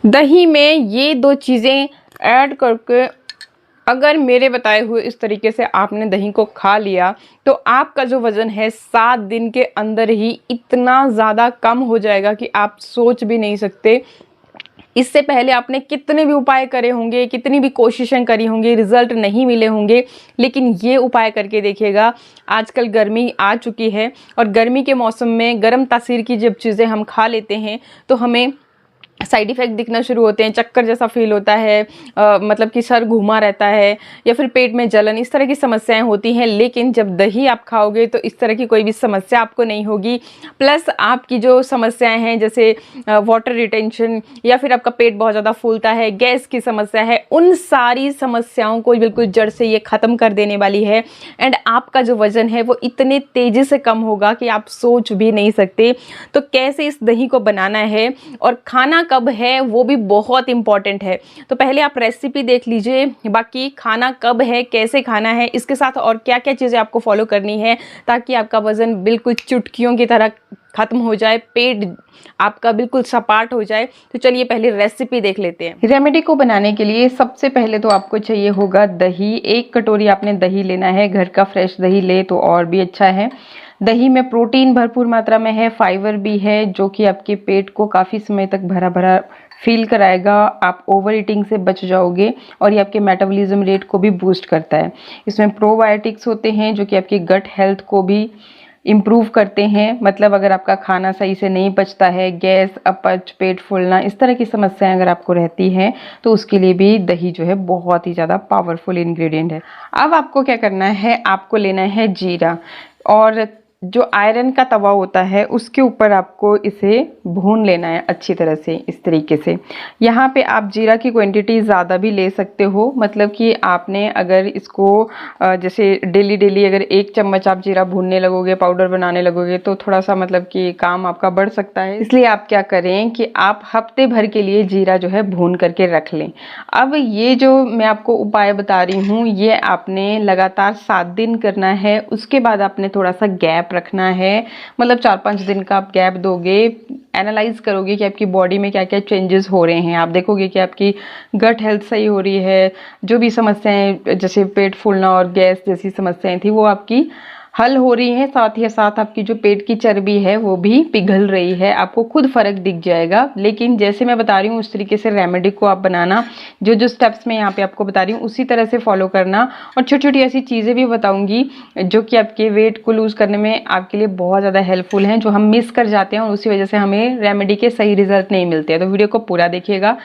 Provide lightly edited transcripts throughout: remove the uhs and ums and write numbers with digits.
दही में ये 2 चीज़ें ऐड करके अगर मेरे बताए हुए इस तरीके से आपने दही को खा लिया तो आपका जो वज़न है 7 दिन के अंदर ही इतना ज़्यादा कम हो जाएगा कि आप सोच भी नहीं सकते। इससे पहले आपने कितने भी उपाय करे होंगे, कितनी भी कोशिशें करी होंगी, रिज़ल्ट नहीं मिले होंगे, लेकिन ये उपाय करके देखिएगा। आजकल गर्मी आ चुकी है और गर्मी के मौसम में गर्म तासीर की जब चीज़ें हम खा लेते हैं तो हमें साइड इफ़ेक्ट दिखना शुरू होते हैं, चक्कर जैसा फील होता है, मतलब कि सर घूमा रहता है या फिर पेट में जलन, इस तरह की समस्याएं होती हैं। लेकिन जब दही आप खाओगे तो इस तरह की कोई भी समस्या आपको नहीं होगी। प्लस आपकी जो समस्याएं हैं जैसे वाटर रिटेंशन या फिर आपका पेट बहुत ज़्यादा फूलता है, गैस की समस्या है, उन सारी समस्याओं को बिल्कुल जड़ से ये ख़त्म कर देने वाली है। एंड आपका जो वज़न है वो इतने तेज़ी से कम होगा कि आप सोच भी नहीं सकते। तो कैसे इस दही को बनाना है और खाना कब है वो भी बहुत इंपॉर्टेंट है। तो पहले आप रेसिपी देख लीजिए, बाकी खाना कब है, कैसे खाना है, इसके साथ और क्या क्या चीज़ें आपको फॉलो करनी है ताकि आपका वज़न बिल्कुल चुटकियों की तरह ख़त्म हो जाए, पेट आपका बिल्कुल सपाट हो जाए। तो चलिए पहले रेसिपी देख लेते हैं। रेमेडी को बनाने के लिए सबसे पहले तो आपको चाहिए होगा दही। 1 कटोरी आपने दही लेना है, घर का फ्रेश दही ले तो और भी अच्छा है। दही में प्रोटीन भरपूर मात्रा में है, फाइबर भी है जो कि आपके पेट को काफ़ी समय तक भरा भरा फील कराएगा। आप ओवर ईटिंग से बच जाओगे और ये आपके मेटाबॉलिज्म रेट को भी बूस्ट करता है। इसमें प्रोबायोटिक्स होते हैं जो कि आपकी गट हेल्थ को भी इम्प्रूव करते हैं। मतलब अगर आपका खाना सही से नहीं पचता है, गैस, अपच, पेट फूलना, इस तरह की समस्याएं अगर आपको रहती हैं तो उसके लिए भी दही जो है बहुत ही ज़्यादा पावरफुल इंग्रेडिएंट है। अब आपको क्या करना है, आपको लेना है जीरा और जो आयरन का तवा होता है उसके ऊपर आपको इसे भून लेना है अच्छी तरह से इस तरीके से। यहाँ पे आप जीरा की क्वांटिटी ज़्यादा भी ले सकते हो, मतलब कि आपने अगर इसको जैसे डेली अगर 1 चम्मच आप जीरा भूनने लगोगे, पाउडर बनाने लगोगे तो थोड़ा सा मतलब कि काम आपका बढ़ सकता है। इसलिए आप क्या करें कि आप हफ्ते भर के लिए जीरा जो है भून करके रख लें। अब ये जो मैं आपको उपाय बता रही हूँ ये आपने लगातार 7 दिन करना है। उसके बाद आपने थोड़ा सा गैप रखना है, मतलब 4-5 दिन का आप गैप दोगे, एनालाइज करोगे कि आपकी बॉडी में क्या क्या चेंजेस हो रहे हैं। आप देखोगे कि आपकी गट हेल्थ सही हो रही है, जो भी समस्याएं जैसे पेट फूलना और गैस जैसी समस्याएं थी वो आपकी हल हो रही है। साथ ही साथ आपकी जो पेट की चर्बी है वो भी पिघल रही है, आपको खुद फर्क दिख जाएगा। लेकिन जैसे मैं बता रही हूँ उस तरीके से रेमेडी को आप बनाना, जो स्टेप्स मैं यहाँ पे आपको बता रही हूँ उसी तरह से फॉलो करना। और छोटी छोटी ऐसी चीज़ें भी बताऊँगी जो कि आपके वेट को लूज़ करने में आपके लिए बहुत ज़्यादा हेल्पफुल हैं, जो हम मिस कर जाते हैं और उसी वजह से हमें रेमेडी के सही रिजल्ट नहीं मिलते हैं। तो वीडियो को पूरा देखिएगा।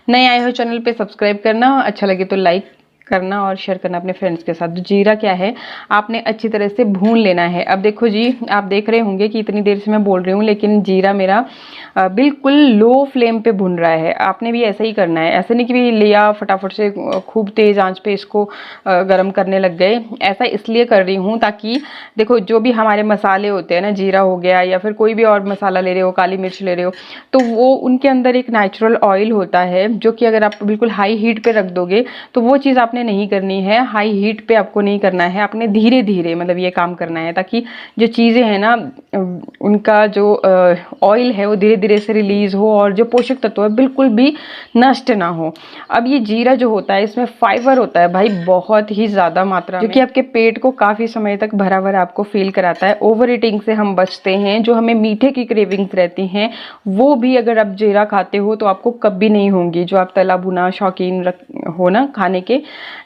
नए आए हो चैनल पर सब्सक्राइब करना, अच्छा लगे तो लाइक करना और शेयर करना अपने फ्रेंड्स के साथ। तो जीरा क्या है, आपने अच्छी तरह से भून लेना है। अब देखो जी, आप देख रहे होंगे कि इतनी देर से मैं बोल रही हूँ लेकिन जीरा मेरा बिल्कुल लो फ्लेम पे भुन रहा है। आपने भी ऐसा ही करना है, ऐसे नहीं कि भी लिया फटाफट से खूब तेज़ आंच पे इसको गर्म करने लग गए। ऐसा इसलिए कर रही हूँ ताकि देखो जो भी हमारे मसाले होते हैं ना, जीरा हो गया या फिर कोई भी और मसाला ले रहे हो, काली मिर्च ले रहे हो, तो वो उनके अंदर एक नेचुरल ऑयल होता है जो कि अगर आप बिल्कुल हाई हीट पे रख दोगे तो वो चीज़ आपने नहीं करनी है। हाई हीट पे आपको नहीं करना है, आपने धीरे धीरे मतलब ये काम करना है ताकि जो चीज़ें हैं ना उनका जो ऑयल है वो धीरे धीरे से रिलीज हो और जो पोषक तत्व है बिल्कुल भी नष्ट ना हो। अब ये जीरा जो होता है इसमें फाइबर होता है भाई बहुत ही ज़्यादा मात्रा में, जो कि आपके पेट को काफ़ी समय तक भरा भरा आपको फील कराता है। ओवर ईटिंग से हम बचते हैं, जो हमें मीठे की क्रेविंग्स रहती हैं वो भी अगर आप जीरा खाते हो तो आपको कभी नहीं होंगी। जो आप तला भुना शौकीन हो ना खाने के,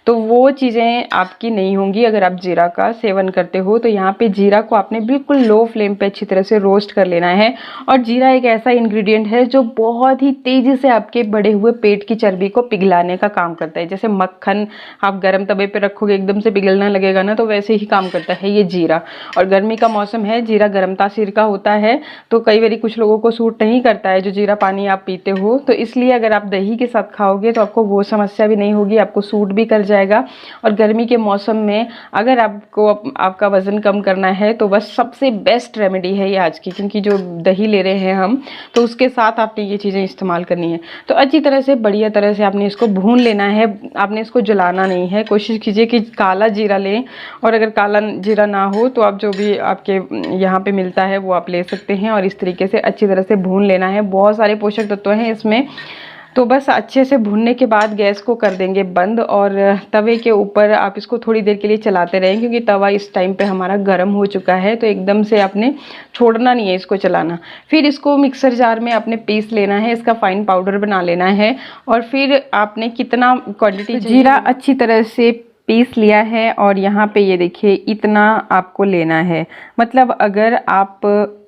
तो वो चीज़ें आपकी नहीं होंगी अगर आप जीरा का सेवन करते हो। तो यहाँ पे जीरा को आपने बिल्कुल लो फ्लेम पे अच्छी तरह से रोस्ट कर लेना है। और जीरा एक ऐसा इंग्रेडिएंट है जो बहुत ही तेज़ी से आपके बढ़े हुए पेट की चर्बी को पिघलाने का काम करता है। जैसे मक्खन आप गर्म तवे पे रखोगे एकदम से पिघलने लगेगा ना, तो वैसे ही काम करता है ये जीरा। और गर्मी का मौसम है, जीरा गर्म तासीर का होता है तो कई बार कुछ लोगों को सूट नहीं करता है जो जीरा पानी आप पीते हो। तो इसलिए अगर आप दही के साथ खाओगे तो आपको वो समस्या भी नहीं होगी, आपको सूट भी कर जाएगा। और गर्मी के मौसम में अगर आपको आपका वज़न कम करना है तो बस सबसे बेस्ट रेमेडी है ये आज की, क्योंकि जो दही ले रहे हैं हम तो उसके साथ आपने ये चीज़ें इस्तेमाल करनी है। तो अच्छी तरह से बढ़िया तरह से आपने इसको भून लेना है, आपने इसको जलाना नहीं है। कोशिश कीजिए कि काला जीरा लें और अगर काला जीरा ना हो तो आप जो भी आपके यहाँ पे मिलता है वो आप ले सकते हैं। और इस तरीके से अच्छी तरह से भून लेना है। बहुत सारे पोषक तत्व हैं इसमें, तो बस अच्छे से भुनने के बाद गैस को कर देंगे बंद और तवे के ऊपर आप इसको थोड़ी देर के लिए चलाते रहें, क्योंकि तवा इस टाइम पे हमारा गर्म हो चुका है। तो एकदम से आपने छोड़ना नहीं है इसको चलाना। फिर इसको मिक्सर जार में आपने पीस लेना है, इसका फाइन पाउडर बना लेना है। और फिर आपने कितना क्वांटिटी जीरा अच्छी तरह से पीस लिया है और यहाँ पे ये देखिए इतना आपको लेना है। मतलब अगर आप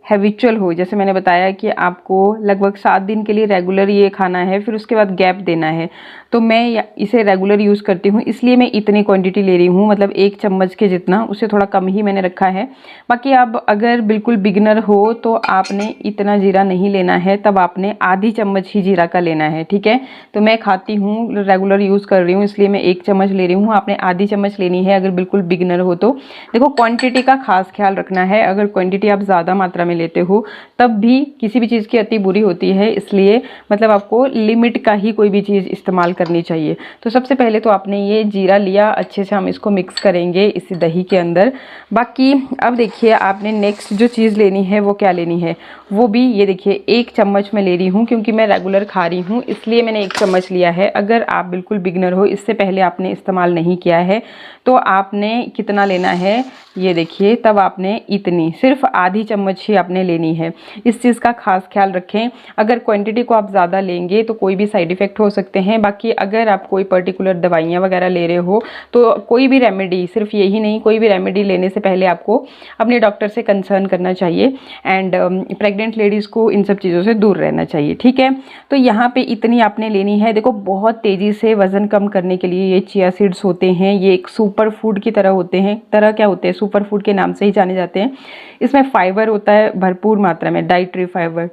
हैबिचुअल हो, जैसे मैंने बताया कि आपको लगभग 7 दिन के लिए रेगुलर ये खाना है, फिर उसके बाद गैप देना है, तो मैं इसे रेगुलर यूज़ करती हूँ, इसलिए मैं इतनी क्वांटिटी ले रही हूँ। मतलब 1 चम्मच के जितना, उससे थोड़ा कम ही मैंने रखा है। बाकी आप अगर बिल्कुल बिगिनर हो तो आपने इतना जीरा नहीं लेना है, तब आपने आधी चम्मच ही जीरा का लेना है, ठीक है। तो मैं खाती हूँ, रेगुलर यूज़ कर रही हूँ, इसलिए मैं 1 चम्मच ले रही हूँ। आपने आधी चम्मच लेनी है अगर बिल्कुल बिगिनर हो तो। देखो क्वांटिटी का खास ख्याल रखना है। अगर क्वांटिटी आप ज़्यादा मात्रा में लेते हो तब भी किसी भी चीज़ की अति बुरी होती है, इसलिए मतलब आपको लिमिट का ही कोई भी चीज़ इस्तेमाल करनी चाहिए। तो सबसे पहले तो आपने ये जीरा लिया, अच्छे से हम इसको मिक्स करेंगे इस दही के अंदर। बाकी अब देखिए आपने नेक्स्ट जो चीज़ लेनी है वो क्या लेनी है, वो भी ये देखिए 1 चम्मच मैं ले रही हूँ, क्योंकि मैं रेगुलर खा रही हूँ इसलिए मैंने 1 चम्मच लिया है। अगर आप बिल्कुल बिगनर हो, इससे पहले आपने इस्तेमाल नहीं किया है, तो आपने कितना लेना है ये देखिए, तब आपने इतनी सिर्फ आधी चम्मच ही आपने लेनी है। इस चीज़ का खास ख्याल रखें। अगर क्वांटिटी को आप ज़्यादा लेंगे तो कोई भी साइड इफ़ेक्ट हो सकते हैं। बाकी अगर आप कोई पर्टिकुलर दवाइयाँ वगैरह ले रहे हो तो कोई भी रेमेडी, सिर्फ यही नहीं, कोई भी रेमेडी लेने से पहले आपको अपने डॉक्टर से कंसर्न करना चाहिए। एंड प्रेग्नेंट लेडीज़ को इन सब चीज़ों से दूर रहना चाहिए, ठीक है। तो यहाँ पे इतनी आपने लेनी है। देखो बहुत तेज़ी से वज़न कम करने के लिए ये चिया सीड्स होते हैं, ये एक सुपर फूड की तरह होते हैं। तरह क्या होते हैं, सुपर फूड के नाम से ही जाने जाते हैं। इसमें फाइबर होता है भरपूर मात्रा में, डाइटरी फाइबर।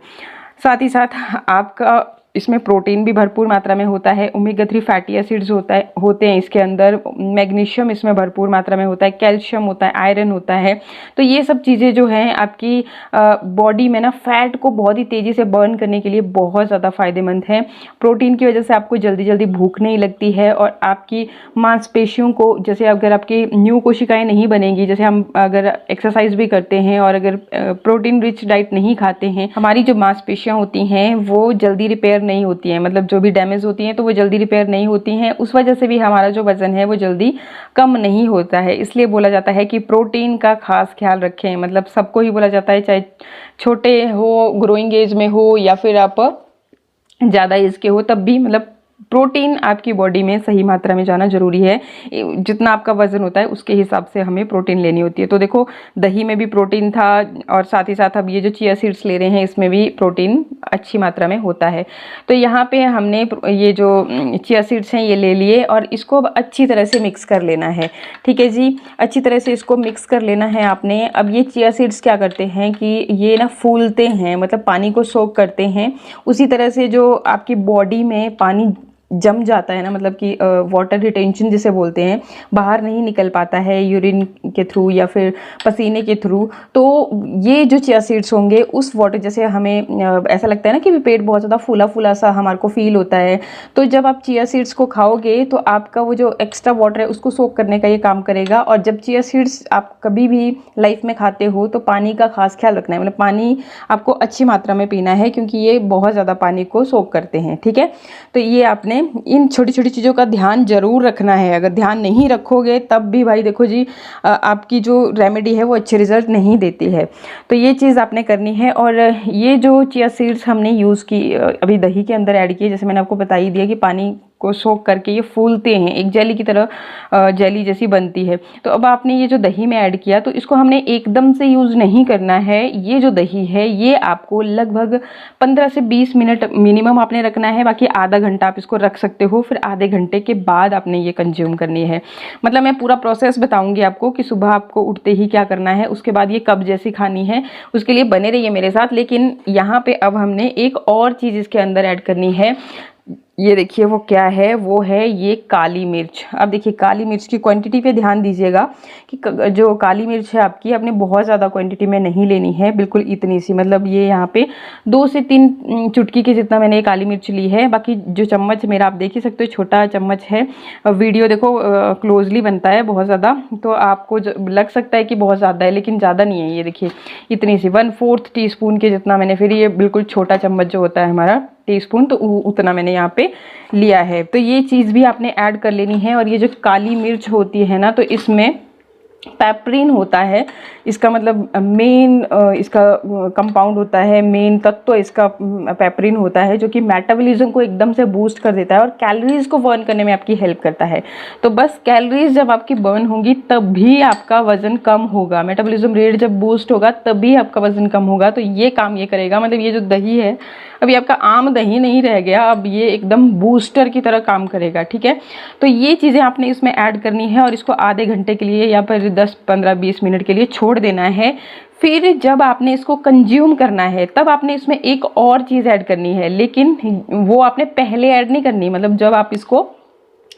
साथ ही साथ आपका इसमें प्रोटीन भी भरपूर मात्रा में होता है, ओमेगा 3 फैटी एसिड्स होते हैं इसके अंदर, मैग्नीशियम इसमें भरपूर मात्रा में होता है, कैल्शियम होता है, आयरन होता है। तो ये सब चीज़ें जो हैं आपकी बॉडी में ना फैट को बहुत ही तेज़ी से बर्न करने के लिए बहुत ज़्यादा फ़ायदेमंद है। प्रोटीन की वजह से आपको जल्दी जल्दी भूख नहीं लगती है और आपकी मांसपेशियों को, जैसे अगर आपकी न्यू कोशिकाएँ नहीं बनेंगी, जैसे हम अगर एक्सरसाइज भी करते हैं और अगर प्रोटीन रिच डाइट नहीं खाते हैं, हमारी जो मांसपेशियाँ होती हैं वो जल्दी रिपेयर नहीं होती हैं। मतलब जो भी डैमेज होती हैं तो वो जल्दी रिपेयर नहीं होती हैं, उस वजह से भी हमारा जो वज़न है वो जल्दी कम नहीं होता है। इसलिए बोला जाता है कि प्रोटीन का खास ख्याल रखें। मतलब सबको ही बोला जाता है, चाहे छोटे हो, ग्रोइंग एज में हो या फिर आप ज़्यादा एज के हो, तब भी मतलब प्रोटीन आपकी बॉडी में सही मात्रा में जाना जरूरी है। जितना आपका वजन होता है उसके हिसाब से हमें प्रोटीन लेनी होती है। तो देखो दही में भी प्रोटीन था और साथ ही साथ अब ये जो चिया सीड्स ले रहे हैं इसमें भी प्रोटीन अच्छी मात्रा में होता है। तो यहाँ पे हमने ये जो चिया सीड्स हैं ये ले लिए और इसको अब अच्छी तरह से मिक्स कर लेना है, ठीक है जी। अच्छी तरह से इसको मिक्स कर लेना है आपने। अब ये चिया सीड्स क्या करते हैं कि ये ना फूलते हैं, मतलब पानी को सोक करते हैं। उसी तरह से जो आपकी बॉडी में पानी जम जाता है ना, मतलब कि वाटर रिटेंशन जिसे बोलते हैं, बाहर नहीं निकल पाता है यूरिन के थ्रू या फिर पसीने के थ्रू, तो ये जो चिया सीड्स होंगे उस वाटर, जैसे हमें ऐसा लगता है ना कि पेट बहुत ज़्यादा फूला फूला सा हमारे को फील होता है, तो जब आप चिया सीड्स को खाओगे तो आपका वो जो एक्स्ट्रा वाटर है उसको सोक करने का ये काम करेगा। और जब चिया सीड्स आप कभी भी लाइफ में खाते हो तो पानी का खास ख्याल रखना है। मतलब पानी आपको अच्छी मात्रा में पीना है, क्योंकि ये बहुत ज़्यादा पानी को सोक करते हैं, ठीक है। तो ये आपने इन छोटी छोटी चीज़ों का ध्यान जरूर रखना है। अगर ध्यान नहीं रखोगे तब भी भाई देखो जी आपकी जो रेमेडी है वो अच्छे रिजल्ट नहीं देती है। तो ये चीज़ आपने करनी है। और ये जो चिया सीड्स हमने यूज़ की, अभी दही के अंदर ऐड किए, जैसे मैंने आपको बता ही दिया कि पानी को सोख करके ये फूलते हैं, एक जेली की तरह जेली जैसी बनती है। तो अब आपने ये जो दही में ऐड किया तो इसको हमने एकदम से यूज़ नहीं करना है। ये जो दही है ये आपको लगभग 15 से 20 मिनट मिनिमम आपने रखना है। बाकी आधा घंटा आप इसको रख सकते हो, फिर आधे घंटे के बाद आपने ये कंज्यूम करनी है। मतलब मैं पूरा प्रोसेस बताऊंगी आपको कि सुबह आपको उठते ही क्या करना है, उसके बाद ये कब जैसी खानी है, उसके लिए बने रहिए मेरे साथ। लेकिन यहाँ पे अब हमने एक और चीज़ इसके अंदर ऐड करनी है। ये देखिए वो क्या है, वो है ये काली मिर्च। अब देखिए काली मिर्च की क्वांटिटी पे ध्यान दीजिएगा कि जो काली मिर्च है आपकी, आपने बहुत ज़्यादा क्वांटिटी में नहीं लेनी है, बिल्कुल इतनी सी, मतलब ये यहाँ पे 2 से 3 चुटकी के जितना मैंने काली मिर्च ली है। बाकी जो चम्मच मेरा आप देख ही सकते हो, छोटा चम्मच है। वीडियो देखो क्लोजली बनता है बहुत ज़्यादा, तो आपको लग सकता है कि बहुत ज़्यादा है, लेकिन ज़्यादा नहीं है। ये देखिए इतनी सी 1/4 टीस्पून के जितना मैंने, फिर ये बिल्कुल छोटा चम्मच जो होता है हमारा टीस्पून, तो उतना मैंने यहाँ पे लिया है। तो ये चीज़ भी आपने ऐड कर लेनी है। और ये जो काली मिर्च होती है ना, तो इसमें पेपरिन होता है, इसका मतलब मेन इसका कंपाउंड होता है, मेन तत्व इसका पेपरिन होता है, जो कि मेटाबॉलिज्म को एकदम से बूस्ट कर देता है और कैलोरीज को बर्न करने में आपकी हेल्प करता है। तो बस कैलोरीज जब आपकी बर्न होंगी तभी आपका वजन कम होगा, मेटाबॉलिज्म रेट जब बूस्ट होगा तभी आपका वजन कम होगा। तो ये काम ये करेगा, मतलब ये जो दही है अभी आपका आम दही नहीं रह गया, अब ये एकदम बूस्टर की तरह काम करेगा, ठीक है। तो ये चीज़ें आपने इसमें ऐड करनी है और इसको आधे घंटे के लिए या फिर 10, 15, 20 मिनट के लिए छोड़ देना है। फिर जब आपने इसको कंज्यूम करना है तब आपने इसमें एक और चीज़ ऐड करनी है, लेकिन वो आपने पहले ऐड नहीं करनी, मतलब जब आप इसको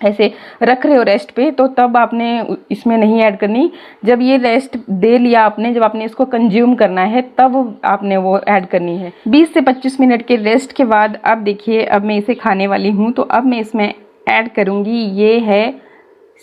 ऐसे रख रहे हो रेस्ट पे, तो तब आपने इसमें नहीं ऐड करनी। जब ये रेस्ट दे लिया आपने, जब आपने इसको कंज्यूम करना है तब आपने वो ऐड करनी है। 20 से 25 मिनट के रेस्ट के बाद अब देखिए, अब मैं इसे खाने वाली हूँ। तो अब मैं इसमें ऐड करूँगी, ये है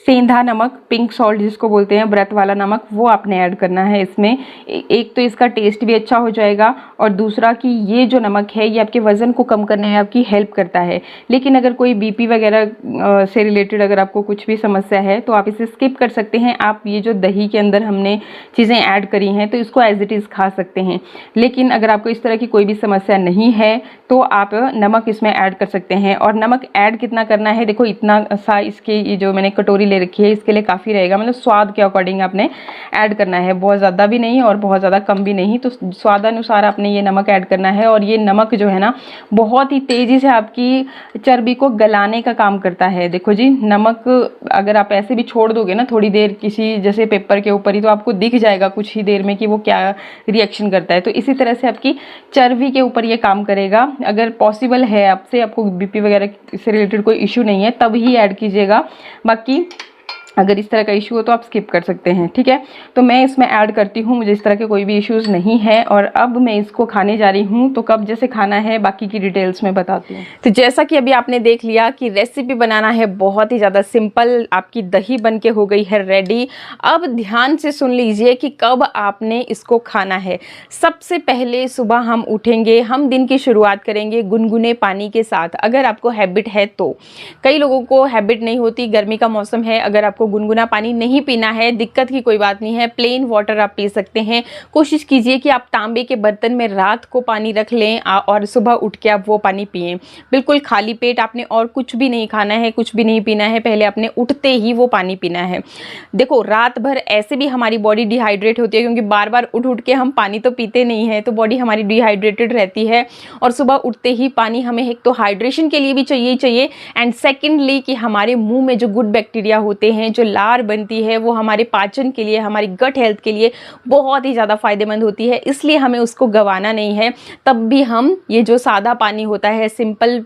सेंधा नमक, पिंक सॉल्ट जिसको बोलते हैं, व्रत वाला नमक, वो आपने ऐड करना है इसमें। एक तो इसका टेस्ट भी अच्छा हो जाएगा और दूसरा कि ये जो नमक है ये आपके वज़न को कम करने में आपकी हेल्प करता है। लेकिन अगर कोई बीपी वगैरह से रिलेटेड अगर आपको कुछ भी समस्या है तो आप इसे स्किप कर सकते हैं। आप ये जो दही के अंदर हमने चीज़ें ऐड करी हैं तो इसको एज इट इज़ खा सकते हैं। लेकिन अगर आपको इस तरह की कोई भी समस्या नहीं है तो आप नमक इसमें ऐड कर सकते हैं। और नमक ऐड कितना करना है, देखो इतना सा इसके ये जो मैंने कटोरी ले रखी है इसके लिए काफ़ी रहेगा, मतलब स्वाद के अकॉर्डिंग आपने ऐड करना है, बहुत ज़्यादा भी नहीं और बहुत ज़्यादा कम भी नहीं। तो स्वादानुसार आपने ये नमक ऐड करना है। और ये नमक जो है ना बहुत ही तेज़ी से आपकी चर्बी को गलाने का काम करता है। देखो जी, नमक अगर आप ऐसे भी छोड़ दोगे ना थोड़ी देर किसी जैसे पेपर के ऊपर ही, तो आपको दिख जाएगा कुछ ही देर में कि वो क्या रिएक्शन करता है। तो इसी तरह से आपकी चर्बी के ऊपर ये काम करेगा। अगर पॉसिबल है आपसे, आपको बीपी वगैरह से रिलेटेड कोई इशू नहीं है, तब ही ऐड कीजिएगा। बाकी अगर इस तरह का इशू हो तो आप स्किप कर सकते हैं, ठीक है। तो मैं इसमें ऐड करती हूँ, मुझे इस तरह के कोई भी इश्यूज़ नहीं है। और अब मैं इसको खाने जा रही हूँ, तो कब जैसे खाना है बाकी की डिटेल्स में बताती हूँ। तो जैसा कि अभी आपने देख लिया कि रेसिपी बनाना है बहुत ही ज़्यादा सिंपल, आपकी दही बन के हो गई है रेडी। अब ध्यान से सुन लीजिए कि कब आपने इसको खाना है। सबसे पहले सुबह हम उठेंगे, हम दिन की शुरुआत करेंगे गुनगुने पानी के साथ, अगर आपको हैबिट है तो। कई लोगों को हैबिट नहीं होती, गर्मी का मौसम है, अगर आपको गुनगुना पानी नहीं पीना है, दिक्कत की कोई बात नहीं है, प्लेन वाटर आप पी सकते हैं। कोशिश कीजिए कि आप तांबे के बर्तन में रात को पानी रख लें और सुबह उठ के आप वो पानी पिएं। बिल्कुल खाली पेट, आपने और कुछ भी नहीं खाना है, कुछ भी नहीं पीना है, पहले आपने उठते ही वो पानी पीना है। देखो रात भर ऐसे भी हमारी बॉडी डिहाइड्रेट होती है, क्योंकि बार बार उठ उठ के हम पानी तो पीते नहीं है, तो बॉडी हमारी डिहाइड्रेटेड रहती है। और सुबह उठते ही पानी हमें एक तो हाइड्रेशन के लिए भी चाहिए ही चाहिए, एंड सेकेंडली कि हमारे मुंह में जो गुड बैक्टीरिया होते हैं, जो लार बनती है, वो हमारे पाचन के लिए, हमारी गट हेल्थ के लिए बहुत ही ज़्यादा फायदेमंद होती है। इसलिए हमें उसको गंवाना नहीं है। तब भी हम ये जो सादा पानी होता है, सिंपल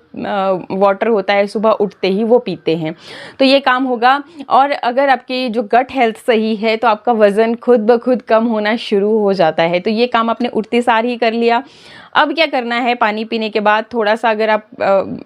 वाटर होता है, सुबह उठते ही वो पीते हैं, तो ये काम होगा। और अगर आपकी जो गट हेल्थ सही है तो आपका वज़न खुद ब खुद कम होना शुरू हो जाता है। तो ये काम आपने उठते सार ही कर लिया। अब क्या करना है, पानी पीने के बाद थोड़ा सा अगर आप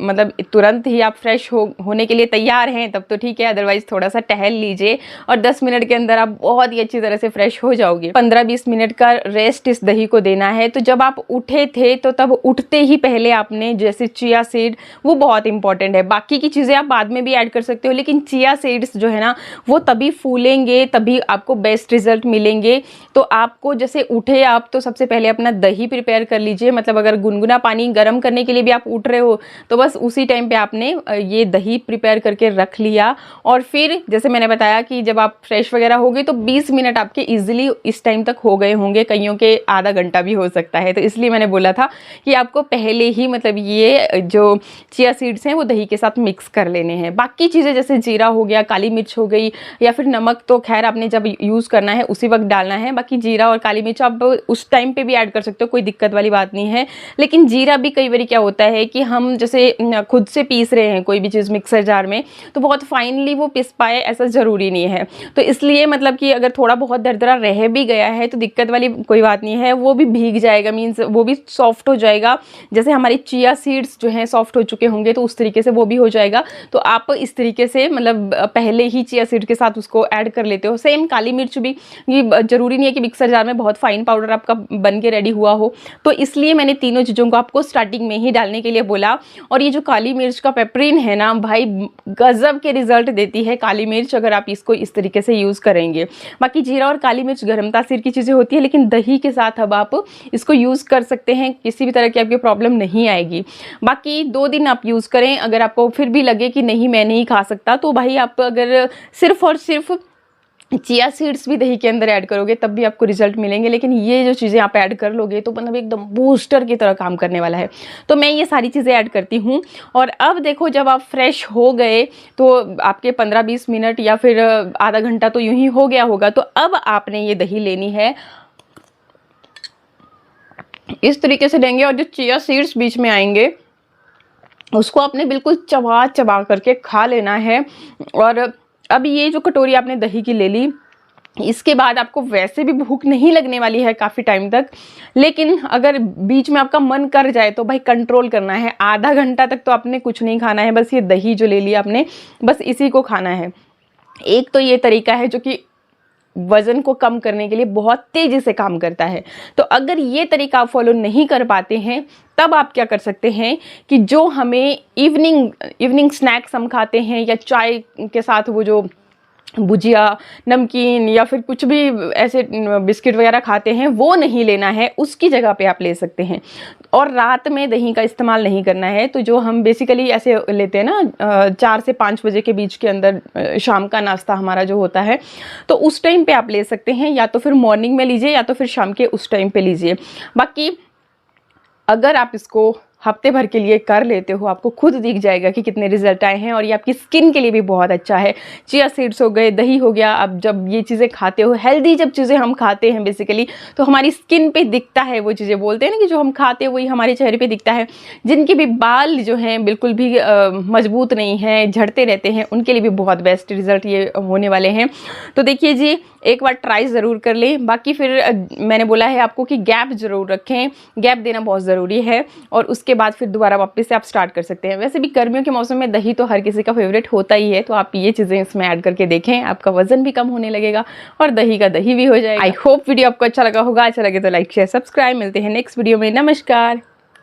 मतलब तुरंत ही आप फ्रेश होने के लिए तैयार हैं तब तो ठीक है, अदरवाइज थोड़ा सा टहल लीजिए और 10 मिनट के अंदर आप बहुत ही अच्छी तरह से फ्रेश हो जाओगे। 15-20 मिनट का रेस्ट इस दही को देना है। तो जब आप उठे थे तो तब उठते ही पहले आपने जैसे चिया सीड, वो बहुत इंपॉर्टेंट है, बाकी की चीज़ें आप बाद में भी ऐड कर सकते हो, लेकिन चिया सीड्स जो है ना वो तभी फूलेंगे, तभी आपको बेस्ट रिजल्ट मिलेंगे। तो आपको जैसे उठे आप तो सबसे पहले अपना दही प्रिपेयर कर लीजिए, मतलब अगर गुनगुना पानी गर्म करने के लिए भी आप उठ रहे हो तो बस उसी टाइम पे आपने ये दही प्रिपेयर करके रख लिया। और फिर जैसे मैंने बताया कि जब आप फ्रेश वगैरह हो गए तो 20 मिनट आपके इजीली इस टाइम तक हो गए होंगे, कईयों के आधा घंटा भी हो सकता है। तो इसलिए मैंने बोला था कि आपको पहले ही मतलब ये जो चिया सीड्स हैं वो दही के साथ मिक्स कर लेने हैं। बाकी चीज़ें जैसे जीरा हो गया, काली मिर्च हो गई, या फिर नमक तो खैर आपने जब यूज़ करना है उसी वक्त डालना है, बाकी जीरा और काली मिर्च आप उस टाइम पे भी ऐड कर सकते हो, कोई दिक्कत वाली बात नहीं है। है। लेकिन जीरा भी कई बार क्या होता है कि हम जैसे खुद से पीस रहे हैं कोई भी चीज़ मिक्सर जार में, तो बहुत फाइनली वो पिस पाए ऐसा ज़रूरी नहीं है। तो इसलिए मतलब कि अगर थोड़ा बहुत दरदरा रह भी गया है तो दिक्कत वाली कोई बात नहीं है, वो भी भीग जाएगा, मीन्स वो भी सॉफ्ट हो जाएगा। जैसे हमारी चिया सीड्स जो हैं सॉफ्ट हो चुके होंगे तो उस तरीके से वो भी हो जाएगा। तो आप इस तरीके से मतलब पहले ही चिया सीड के साथ उसको ऐड कर लेते हो। सेम काली मिर्च भी, ये ज़रूरी नहीं है कि मिक्सर जार में बहुत फाइन पाउडर आपका बन के रेडी हुआ हो, तो इसलिए मैंने तीनों चीज़ों को आपको स्टार्टिंग में ही डालने के लिए बोला। और ये जो काली मिर्च का पेपरिन है ना भाई, गजब के रिजल्ट देती है काली मिर्च अगर आप इसको इस तरीके से यूज़ करेंगे। बाकी जीरा और काली मिर्च गर्म तासीर की चीज़ें होती है, लेकिन दही के साथ अब आप इसको यूज़ कर सकते हैं, किसी भी तरह की आपकी प्रॉब्लम नहीं आएगी। बाकी 2 दिन आप यूज़ करें, अगर आपको फिर भी लगे कि नहीं मैं नहीं खा सकता, तो भाई आप अगर सिर्फ और सिर्फ चिया सीड्स भी दही के अंदर ऐड करोगे तब भी आपको रिजल्ट मिलेंगे। लेकिन ये जो चीज़ें आप ऐड कर लोगे तो मतलब एकदम बूस्टर की तरह काम करने वाला है। तो मैं ये सारी चीज़ें ऐड करती हूँ। और अब देखो जब आप फ्रेश हो गए तो आपके 15-20 मिनट या फिर आधा घंटा तो यूं ही हो गया होगा, तो अब आपने ये दही लेनी है, इस तरीके से लेंगे और जो चिया सीड्स बीच में आएंगे उसको आपने बिल्कुल चबा चबा करके खा लेना है। और अब ये जो कटोरी आपने दही की ले ली, इसके बाद आपको वैसे भी भूख नहीं लगने वाली है काफ़ी टाइम तक, लेकिन अगर बीच में आपका मन कर जाए तो भाई कंट्रोल करना है। आधा घंटा तक तो आपने कुछ नहीं खाना है, बस ये दही जो ले लिया आपने बस इसी को खाना है। एक तो ये तरीका है जो कि वज़न को कम करने के लिए बहुत तेज़ी से काम करता है। तो अगर ये तरीका आप फॉलो नहीं कर पाते हैं तब आप क्या कर सकते हैं कि जो हमें इवनिंग स्नैक्स हम खाते हैं या चाय के साथ वो जो भुजिया, नमकीन या फिर कुछ भी ऐसे बिस्किट वगैरह खाते हैं वो नहीं लेना है, उसकी जगह पे आप ले सकते हैं। और रात में दही का इस्तेमाल नहीं करना है। तो जो हम बेसिकली ऐसे लेते हैं ना 4 से 5 बजे के बीच के अंदर शाम का नाश्ता हमारा जो होता है, तो उस टाइम पे आप ले सकते हैं, या तो फिर मॉर्निंग में लीजिए या तो फिर शाम के उस टाइम पे लीजिए। बाकी अगर आप इसको हफ्ते भर के लिए कर लेते हो आपको खुद दिख जाएगा कि कितने रिजल्ट आए हैं। और ये आपकी स्किन के लिए भी बहुत अच्छा है। चिया सीड्स हो गए, दही हो गया, अब जब ये चीज़ें खाते हो, हेल्दी जब चीज़ें हम खाते हैं बेसिकली, तो हमारी स्किन पे दिखता है वो चीज़ें। बोलते हैं ना कि जो हम खाते हैं वही हमारे चेहरे पे दिखता है। जिनके भी बाल जो हैं बिल्कुल भी मजबूत नहीं हैं, झड़ते रहते हैं, उनके लिए भी बहुत बेस्ट रिजल्ट ये होने वाले हैं। तो देखिए जी, एक बार ट्राई ज़रूर कर लें। बाकी फिर मैंने बोला है आपको कि गैप ज़रूर रखें, गैप देना बहुत ज़रूरी है, और उसके बाद फिर दोबारा वापस से आप स्टार्ट कर सकते हैं। वैसे भी गर्मियों के मौसम में दही तो हर किसी का फेवरेट होता ही है, तो आप ये चीज़ें इसमें ऐड करके देखें, आपका वजन भी कम होने लगेगा और दही का दही भी हो जाएगा। आई होप वीडियो आपको अच्छा लगा होगा। अच्छा लगे तो लाइक शेयर सब्सक्राइब। मिलते हैं नेक्स्ट वीडियो में। नमस्कार।